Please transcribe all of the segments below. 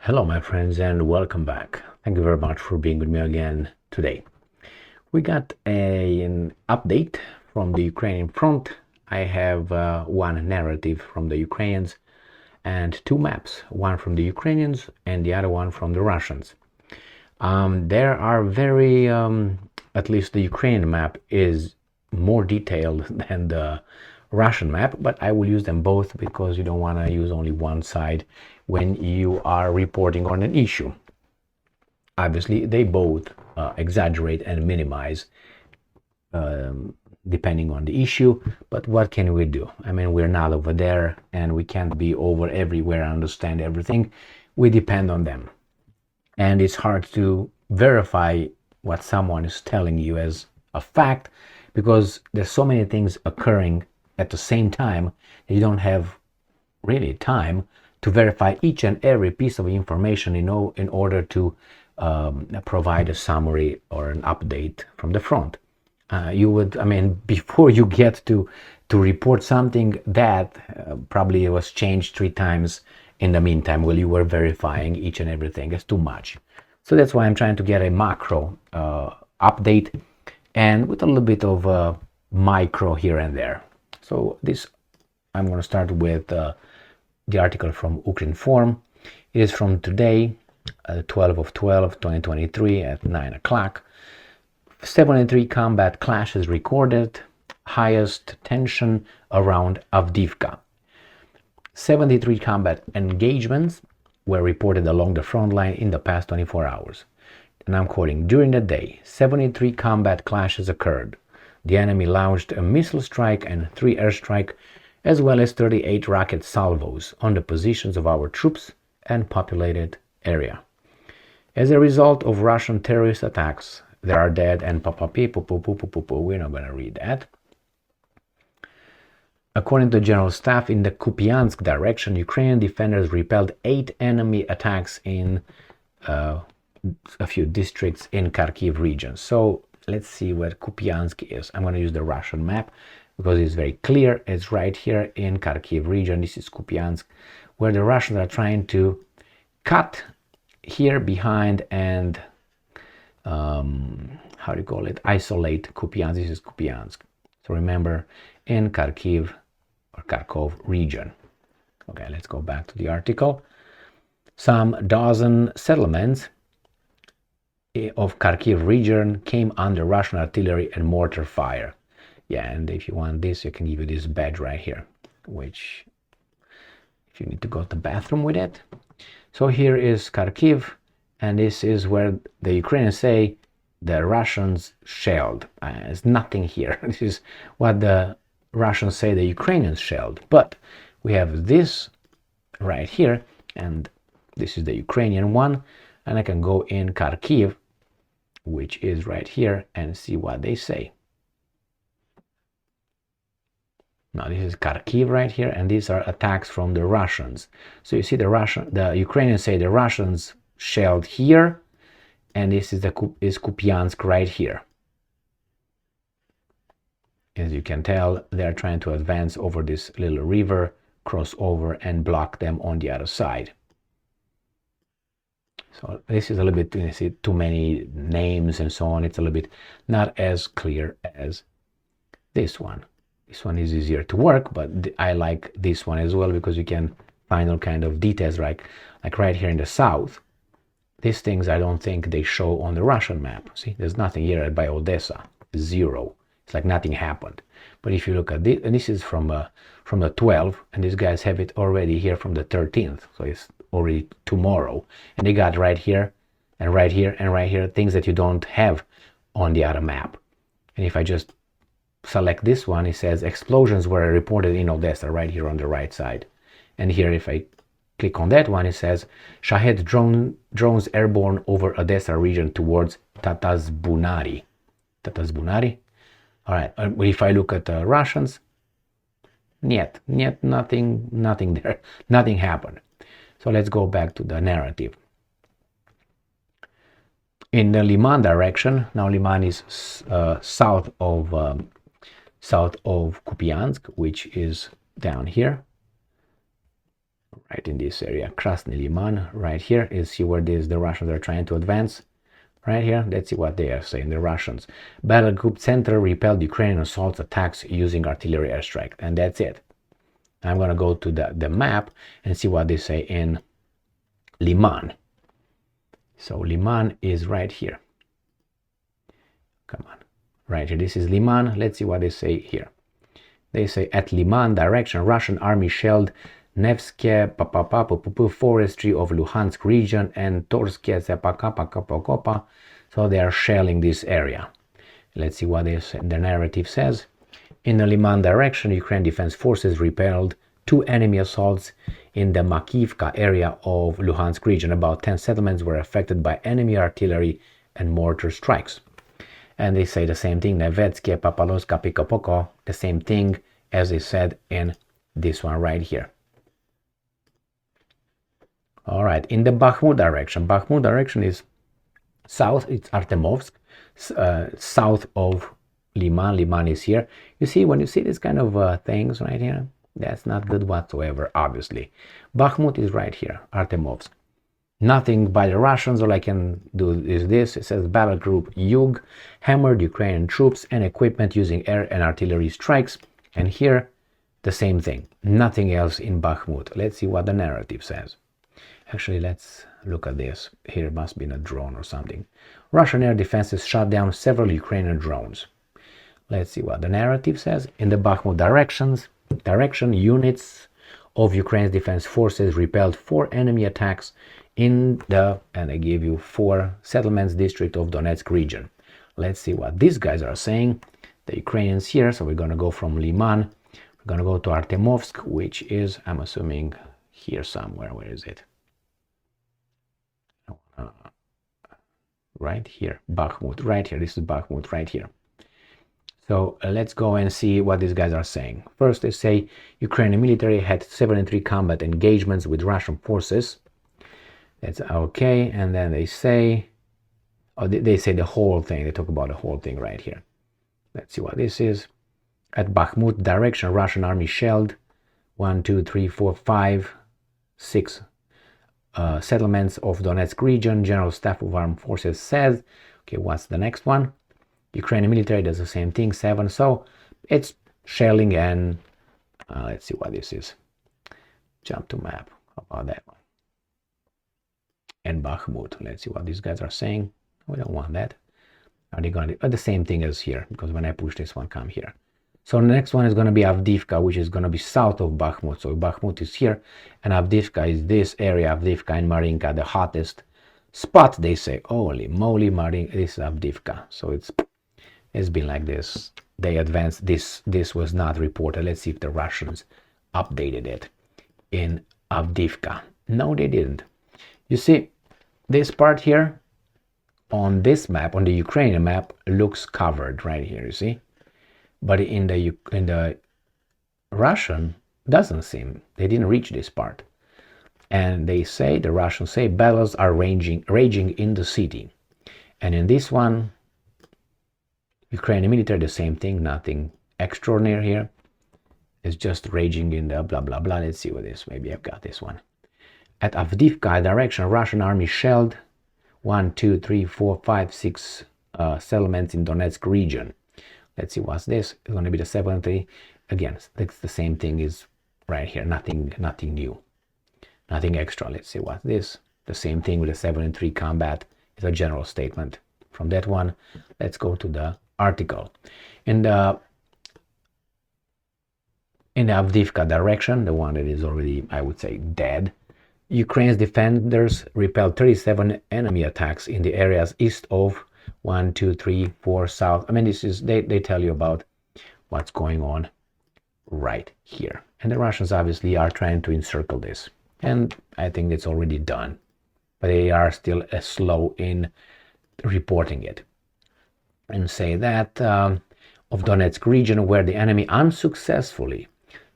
Hello my friends and welcome back. Thank you very much for being with me again today. We got an update from the Ukrainian front. I have one narrative from the Ukrainians and two maps, one from the Ukrainians and the other one from the Russians. There are at least the Ukrainian map is more detailed than the Russian map, but I will use them both because you don't want to use only one side when you are reporting on an issue. Obviously, they both exaggerate and minimize depending on the issue, but what can we do? I mean, we're not over there and we can't be over everywhere and understand everything. We depend on them. And it's hard to verify what someone is telling you as a fact because there's so many things occurring at the same time that you don't have really time to verify each and every piece of information in order to provide a summary or an update from the front. Before you get to report something that probably was changed 3 times in the meantime while you were verifying each and everything. It's too much. So that's why I'm trying to get a macro update and with a little bit of micro here and there. So this, I'm going to start with the article from Ukrinform. It is from today, 12/12/2023 at 9 o'clock. 73 combat clashes recorded, highest tension around Avdiivka. 73 combat engagements were reported along the front line in the past 24 hours. And I'm quoting, during the day, 73 combat clashes occurred. The enemy launched a missile strike and 3 airstrike, as well as 38 rocket salvos on the positions of our troops and populated area. As a result of Russian terrorist attacks, there are dead and we're not going to read that. According to General Staff, in the Kupiansk direction, Ukrainian defenders repelled 8 enemy attacks in a few districts in Kharkiv region. So let's see where Kupiansk is. I'm going to use the Russian map because it's very clear. It's right here in Kharkiv region. This is Kupiansk, where the Russians are trying to cut here behind and isolate Kupiansk. This is Kupiansk. So remember, in Kharkiv or Kharkov region. Okay, let's go back to the article. Some dozen settlements of Kharkiv region came under Russian artillery and mortar fire. Yeah, and if you want this, I can give you this badge right here, which if you need to go to the bathroom with it. So here is Kharkiv, and this is where the Ukrainians say the Russians shelled. There's nothing here. This is what the Russians say the Ukrainians shelled. But we have this right here, and this is the Ukrainian one, and I can go in Kharkiv, which is right here, and see what they say. Now this is Kharkiv right here, and these are attacks from the Russians. So you see the Ukrainians say the Russians shelled here, and this is Kupiansk right here. As you can tell, they're trying to advance over this little river, cross over, and block them on the other side. So this is a little bit, you see, too many names and so on. It's a little bit not as clear as this one. This one is easier to work, but I like this one as well because you can find all kind of details, like right here in the south. These things I don't think they show on the Russian map. See, there's nothing here by Odessa, 0. It's like nothing happened. But if you look at this, and this is from the 12th, and these guys have it already here from the 13th, so it's already tomorrow. And they got right here, and right here, and right here, things that you don't have on the other map. And if I just select this one, it says explosions were reported in Odessa, right here on the right side. And here, if I click on that one, it says Shahed drones airborne over Odessa region towards Tatazbunari. Tatazbunari? All right, if I look at the Russians, nothing there, nothing happened. So let's go back to the narrative. In the Liman direction, now Liman is south of Kupiansk, which is down here. right in this area. Krasny Liman, right here, is see where the Russians are trying to advance. Right here, let's see what they are saying, the Russians. Battle Group Center repelled Ukrainian assault attacks using artillery airstrike. And that's it. I'm going to go to the map and see what they say in Liman. So Liman is right here. Come on. Right here, this is Liman. Let's see what they say here. They say at Liman direction, Russian army shelled Nevsky forestry of Luhansk region and Torsky. So they are shelling this area. Let's see what the narrative says. In the Liman direction, Ukraine Defense Forces repelled 2 enemy assaults in the Makivka area of Luhansk region. About 10 settlements were affected by enemy artillery and mortar strikes. And they say the same thing, Nevetsky, Papaloska, Pikopoko, the same thing as they said in this one right here. All right, in the Bakhmut direction is south, it's Artemovsk, south of Liman. Liman is here. You see, when you see this kind of things right here, that's not good whatsoever, obviously. Bakhmut is right here, Artemovsk. Nothing by the Russians. All I can do is this. It says Battle Group Yug hammered Ukrainian troops and equipment using air and artillery strikes. And here, the same thing. Nothing else in Bakhmut. Let's see what the narrative says. Actually, let's look at this. Here must be a drone or something. Russian air defenses shot down several Ukrainian drones. Let's see what the narrative says. In the Bakhmut direction, units of Ukraine's defense forces repelled 4 enemy attacks in the, and I give you 4 settlements district of Donetsk region. Let's see what these guys are saying. The Ukrainians here, so we're going to go from Liman. We're going to go to Artemovsk, which is, I'm assuming, here somewhere. Where is it? Right here, Bakhmut, right here. This is Bakhmut, right here. So let's go and see what these guys are saying. First, they say Ukrainian military had 73 combat engagements with Russian forces. That's okay. And then they say, oh, they say the whole thing. They talk about the whole thing right here. Let's see what this is. At Bakhmut direction, Russian army shelled 1, 2, 3, 4, 5, 6 settlements of Donetsk region. General Staff of Armed Forces says, okay, what's the next one? Ukrainian military does the same thing, 7. So it's shelling and let's see what this is. Jump to map. How about that one? And Bakhmut. Let's see what these guys are saying. We don't want that. Are they going to the same thing as here? Because when I push this one, come here. So the next one is going to be Avdiivka, which is going to be south of Bakhmut. So Bakhmut is here, and Avdiivka is this area. Avdiivka and Marinka, the hottest spot. They say, holy moly, Marinka. This is Avdiivka. So it's been like this. They advanced. This was not reported. Let's see if the Russians updated it in Avdiivka. No, they didn't. You see, this part here on this map, on the Ukrainian map, looks covered right here, you see. But in the Russian, doesn't seem. They didn't reach this part. And they say, the Russians say, battles are raging in the city. And in this one, Ukrainian military, the same thing, nothing extraordinary here. It's just raging in the blah, blah, blah. Let's see what it is. Maybe I've got this one. At Avdiivka direction, Russian army shelled 1, 2, 3, 4, 5, 6 settlements in Donetsk region. Let's see what's this. It's going to be the 70. Again, it's the same thing is right here. Nothing new. Nothing extra. Let's see what's this. The same thing with the 73 combat. It's a general statement. From that one, let's go to the article. In the Avdiivka direction, the one that is already, I would say, dead, Ukraine's defenders repelled 37 enemy attacks in the areas east of 1, 2, 3, 4 south. I mean, this is they tell you about what's going on right here. And the Russians obviously are trying to encircle this. And I think it's already done. But they are still slow in reporting it. And say that of Donetsk region where the enemy unsuccessfully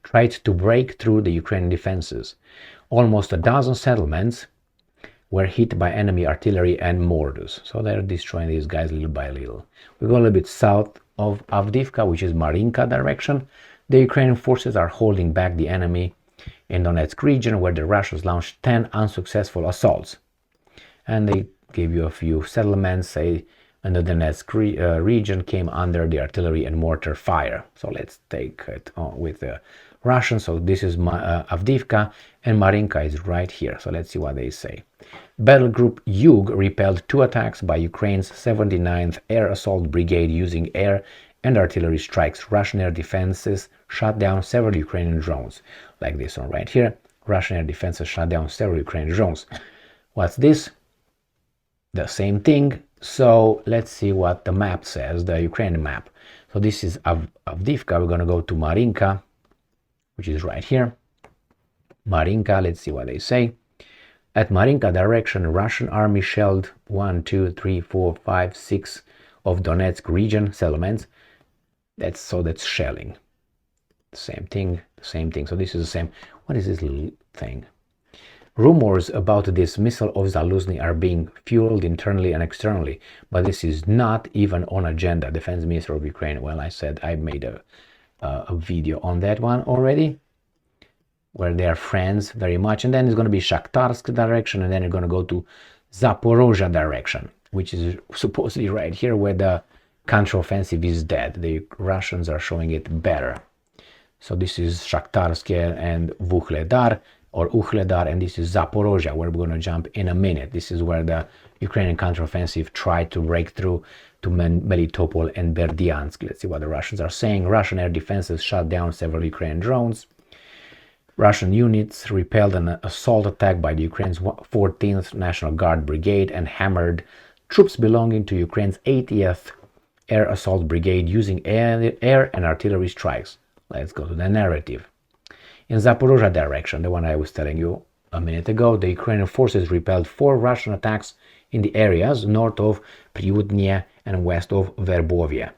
tried to break through the Ukrainian defenses. Almost a dozen settlements were hit by enemy artillery and mortars. So they're destroying these guys little by little. We go a little bit south of Avdiivka, which is Marinka direction. The Ukrainian forces are holding back the enemy in Donetsk region, where the Russians launched 10 unsuccessful assaults. And they give you a few settlements, say, and the Donetsk region came under the artillery and mortar fire. So let's take it on with the Russians. So this is Avdiivka, and Marinka is right here. So let's see what they say. Battle Group Yug repelled 2 attacks by Ukraine's 79th Air Assault Brigade using air and artillery strikes. Russian air defenses shot down several Ukrainian drones. Like this one right here. Russian air defenses shot down several Ukrainian drones. What's this? The same thing. So let's see what the map says, the Ukrainian map. So this is Avdiivka. We're going to go to Marinka, which is right here. Marinka, let's see what they say. At Marinka direction, Russian army shelled 1, 2, 3, 4, 5, 6 of Donetsk region settlements. That's shelling. Same thing. So this is the same. What is this little thing? Rumors about the dismissal of Zaluzny are being fueled internally and externally, but this is not even on agenda. Defense Minister of Ukraine. Well, I said I made a video on that one already, where they are friends very much. And then it's going to be Shakhtarsk direction, and then you're going to go to Zaporozhye direction, which is supposedly right here where the counteroffensive is dead. The Russians are showing it better. So this is Shakhtarsk and Vuhledar, or Uhledar, and this is Zaporozhye, where we're going to jump in a minute. This is where the Ukrainian counteroffensive tried to break through to Melitopol and Berdyansk. Let's see what the Russians are saying. Russian air defenses shot down several Ukrainian drones. Russian units repelled an assault attack by the Ukraine's 14th National Guard Brigade and hammered troops belonging to Ukraine's 80th Air Assault Brigade using air and artillery strikes. Let's go to the narrative. In Zaporozhye direction, the one I was telling you a minute ago, the Ukrainian forces repelled 4 Russian attacks in the areas north of Pryutny and west of Verbovia.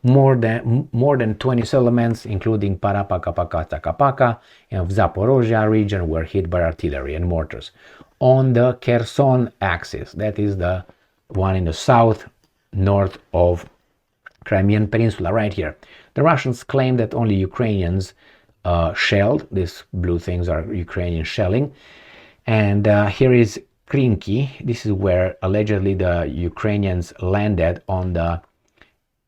More than 20 settlements, including Parapaka and Zaporozhye region, were hit by artillery and mortars. On the Kherson axis, that is the one in the south, north of Crimean Peninsula, right here, the Russians claim that only Ukrainians shelled. These blue things are Ukrainian shelling. And here is Krinky. This is where allegedly the Ukrainians landed on the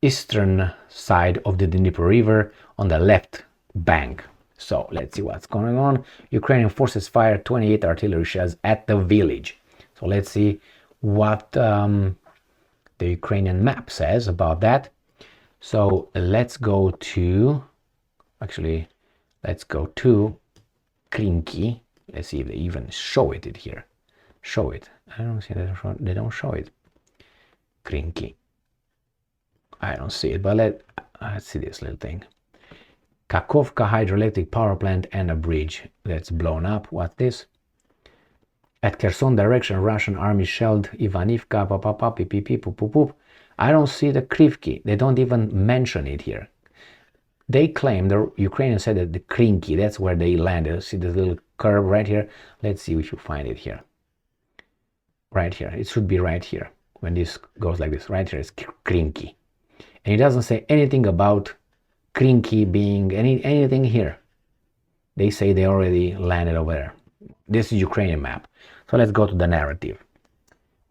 eastern side of the Dnieper River on the left bank. So let's see what's going on. Ukrainian forces fired 28 artillery shells at the village. So let's see what the Ukrainian map says about that. So let's go to, actually, let's go to Krinky. Let's see if they even show it here. Show it. I don't see that. They don't show it. Krinky. I don't see it, but let's see this little thing. Kakhovka hydroelectric power plant and a bridge that's blown up. What's this? At Kherson direction, Russian army shelled Ivanivka, I don't see the Krivki. They don't even mention it here. They claim, the Ukrainians said that the Krinky, that's where they landed. See this little curve right here? Let's see if you find it here. Right here. It should be right here. When this goes like this, right here is Krinky. And it doesn't say anything about Krinky being anything here. They say they already landed over there. This is Ukrainian map. So let's go to the narrative.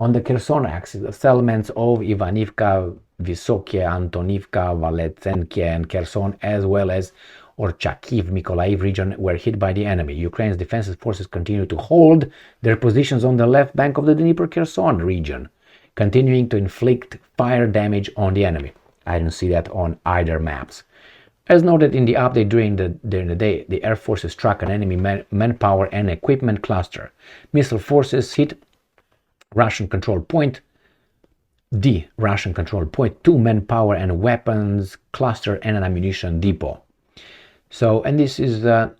On the Kherson axis, the settlements of Ivanivka, Vysokie, Antonivka, Valetsenke, and Kherson, as well as Orchakiv, Mykolaiv region, were hit by the enemy. Ukraine's defensive forces continue to hold their positions on the left bank of the Dnieper Kherson region, continuing to inflict fire damage on the enemy. I didn't see that on either maps. As noted in the update during the day, the air forces struck an enemy manpower and equipment cluster. Missile forces hit Russian control point, the Russian control point, 2 manpower and weapons cluster, and an ammunition depot. So, and this is the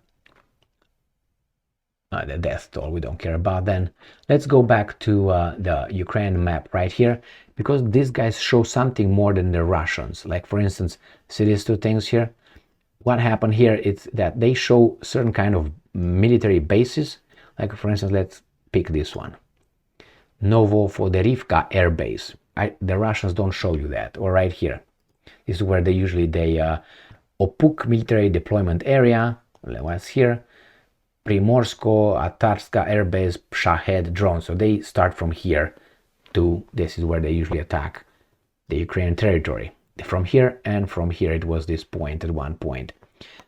death toll. We don't care about then. Let's go back to the Ukraine map right here, because these guys show something more than the Russians. Like, for instance, see these 2 things here? What happened here is that they show certain kind of military bases. Like, for instance, let's pick this one. Novofoderivka Air Base. The Russians don't show you that. Or right here. This is where they Opuk military deployment area. What's here? Primorsko, Atarska Air Base, Shahed drone. So they start from here to, this is where they usually attack the Ukrainian territory. From here and from here, it was this point at one point.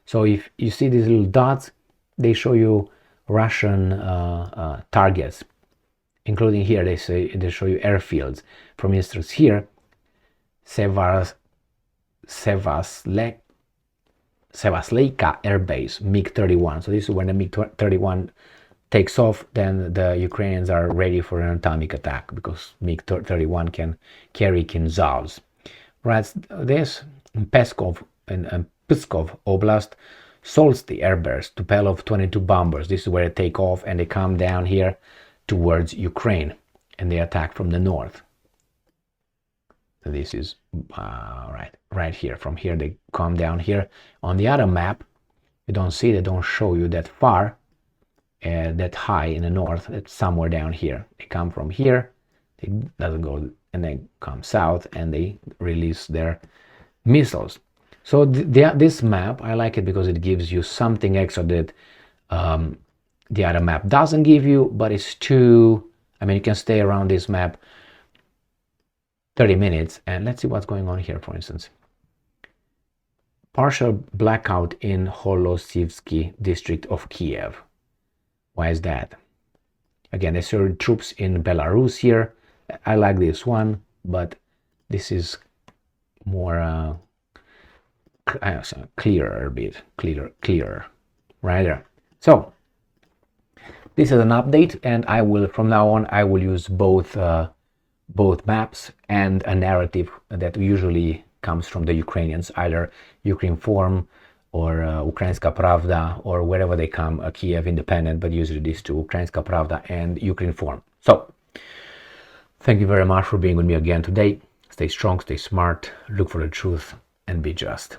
So if you see these little dots, they show you Russian targets, including here, they show you airfields. For instance, here, Sevasleika Air Base, MiG-31. So this is when the MiG-31 takes off, then the Ukrainians are ready for an atomic attack because MiG-31 can carry Kinzhavs. Right, this Peskov and Pskov Oblast, Solsty Air Base, Tupelov 22 bombers. This is where they take off and they come down here towards Ukraine and they attack from the north. So this is right here. From here they come down here. On the other map, you don't see, they don't show you that far, that high in the north. It's somewhere down here. They come from here, they doesn't go, and they come south and they release their missiles. So this map, I like it because it gives you something extra that the other map doesn't give you, but it's too, I mean, you can stay around this map 30 minutes. And let's see what's going on here, for instance. Partial blackout in Holosivsky district of Kiev. Why is that? Again, they show troops in Belarus here. I like this one, but this is more clearer a bit, clearer, right there. So this is an update, and I will, from now on, I will use both maps and a narrative that usually comes from the Ukrainians, either Ukrinform or Ukrainska Pravda, or wherever they come, Kiev Independent, but usually these two, Ukrainska Pravda and Ukrinform. So thank you very much for being with me again today. Stay strong, stay smart, look for the truth, and be just.